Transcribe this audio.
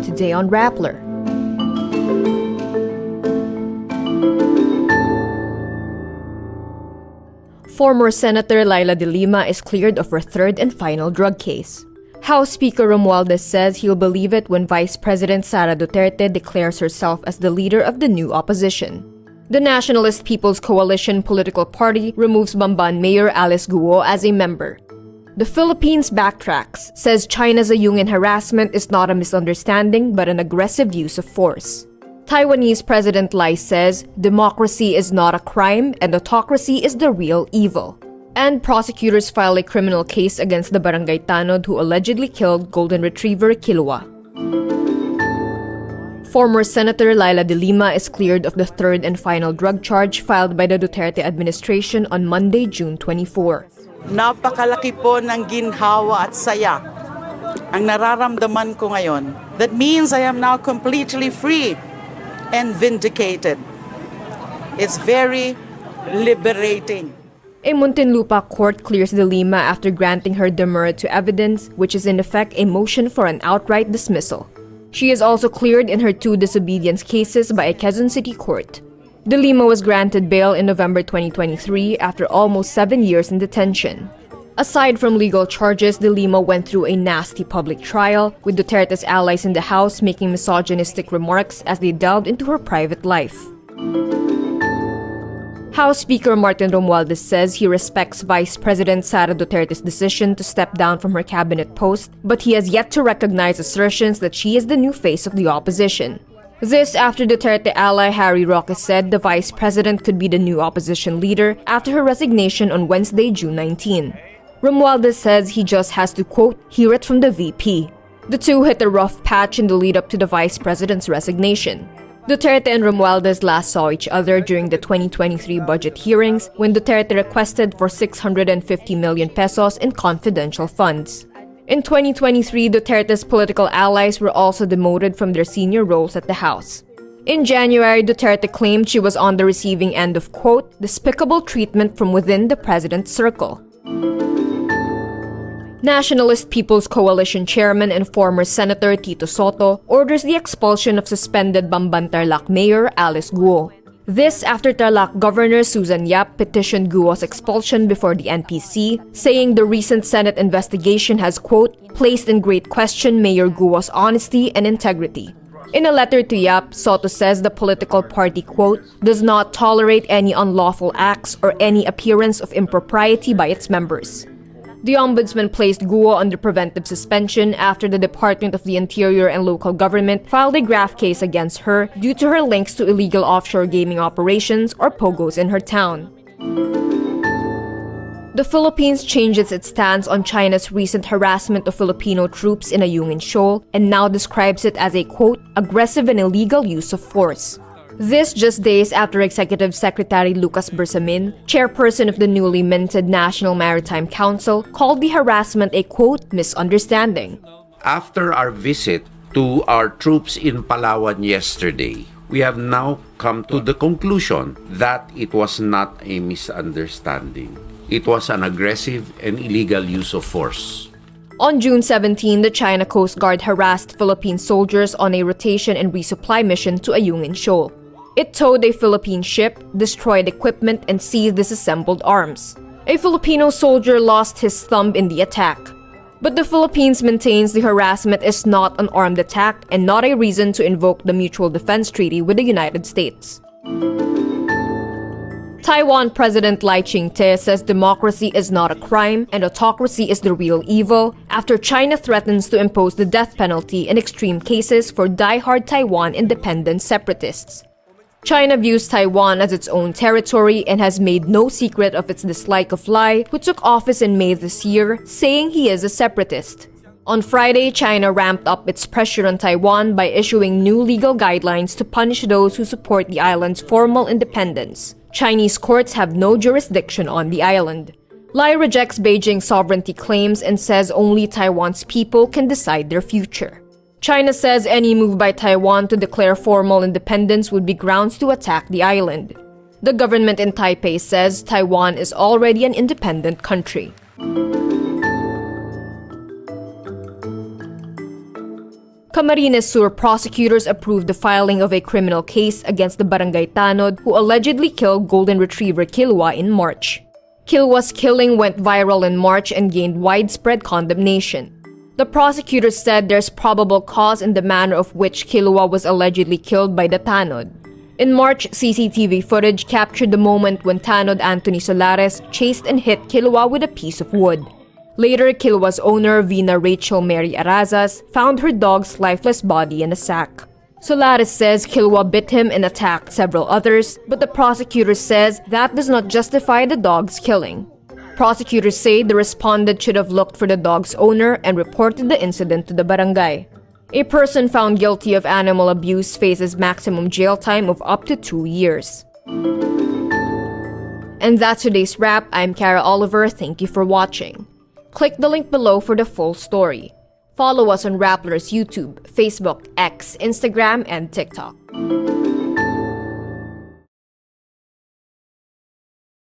Today on Rappler. Former Senator Leila de Lima is cleared of her third and final drug case. House Speaker Romualdez says he'll believe it when Vice President Sara declares herself as the leader of the new opposition. The Nationalist People's Coalition political party removes Bamban Mayor Alice Guo as a member. The Philippines backtracks, says China's Ayungin harassment is not a misunderstanding but an aggressive use of force. Taiwanese President Lai says democracy is not a crime and autocracy is the real evil. And prosecutors file a criminal case against the barangay tanod who allegedly killed golden retriever Killua. Former Senator Leila de Lima is cleared of the third and final drug charge filed by the Duterte administration on Monday, June 24. Napakalaki po ng ginhawa at saya ang nararamdaman ko ngayon. That means I am now completely free and vindicated. It's very liberating. A Muntinlupa court clears de Lima after granting her demurrer to evidence, which is in effect a motion for an outright dismissal. She is also cleared in her two disobedience cases by a Quezon City court. De Lima was granted bail in November 2023 after almost 7 years in detention. Aside from legal charges, de Lima went through a nasty public trial, with Duterte's allies in the House making misogynistic remarks as they delved into her private life. House Speaker Martin Romualdez says he respects Vice President Sara Duterte's decision to step down from her cabinet post, but he has yet to recognize assertions that she is the new face of the opposition. This after Duterte ally Harry Roque said the vice president could be the new opposition leader after her resignation on Wednesday, June 19. Romualdez says he just has to, quote, hear it from the VP. The two hit a rough patch in the lead-up to the vice president's resignation. Duterte and Romualdez last saw each other during the 2023 budget hearings when Duterte requested for 650 million pesos in confidential funds. In 2023, Duterte's political allies were also demoted from their senior roles at the House. In January, Duterte claimed she was on the receiving end of, quote, despicable treatment from within the president's circle. Nationalist People's Coalition Chairman and former Senator Tito Sotto orders the expulsion of suspended Bamban Tarlac Mayor Alice Guo. This after Tarlac Governor Susan Yap petitioned Guo's expulsion before the NPC, saying the recent Senate investigation has, quote, placed in great question Mayor Guo's honesty and integrity. In a letter to Yap, Sotto says the political party, quote, does not tolerate any unlawful acts or any appearance of impropriety by its members. The ombudsman placed Guo under preventive suspension after the Department of the Interior and local government filed a graft case against her due to her links to illegal offshore gaming operations or POGOs in her town. The Philippines changes its stance on China's recent harassment of Filipino troops in Ayungin Shoal and now describes it as a, quote, aggressive and illegal use of force. This just days after Executive Secretary Lucas Bersamin, chairperson of the newly minted National Maritime Council, called the harassment a, quote, misunderstanding. After our visit to our troops in Palawan yesterday, we have now come to the conclusion that it was not a misunderstanding. It was an aggressive and illegal use of force. On June 17, the China Coast Guard harassed Philippine soldiers on a rotation and resupply mission to Ayungin Shoal. It towed a Philippine ship, destroyed equipment, and seized disassembled arms. A Filipino soldier lost his thumb in the attack. But the Philippines maintains the harassment is not an armed attack and not a reason to invoke the Mutual Defense Treaty with the United States. Taiwan President Lai Ching-te says democracy is not a crime and autocracy is the real evil after China threatens to impose the death penalty in extreme cases for die-hard Taiwan independent separatists. China views Taiwan as its own territory and has made no secret of its dislike of Lai, who took office in May this year, saying he is a separatist. On Friday, China ramped up its pressure on Taiwan by issuing new legal guidelines to punish those who support the island's formal independence. Chinese courts have no jurisdiction on the island. Lai rejects Beijing's sovereignty claims and says only Taiwan's people can decide their future. China says any move by Taiwan to declare formal independence would be grounds to attack the island. The government in Taipei says Taiwan is already an independent country. Camarines Sur prosecutors approved the filing of a criminal case against the barangay tanod who allegedly killed golden retriever Killua in March. Killua's killing went viral in March and gained widespread condemnation. The prosecutors said there's probable cause in the manner of which Killua was allegedly killed by the tanod. In March, CCTV footage captured the moment when tanod Anthony Solares chased and hit Killua with a piece of wood. Later, Killua's owner, Vina Rachel Mary Arazas, found her dog's lifeless body in a sack. Solares says Killua bit him and attacked several others, but the prosecutor says that does not justify the dog's killing. Prosecutors say the respondent should have looked for the dog's owner and reported the incident to the barangay. A person found guilty of animal abuse faces maximum jail time of up to 2 years. And that's today's wrap. I'm Kara Oliver. Thank you for watching. Click the link below for the full story. Follow us on Rappler's YouTube, Facebook, X, Instagram, and TikTok.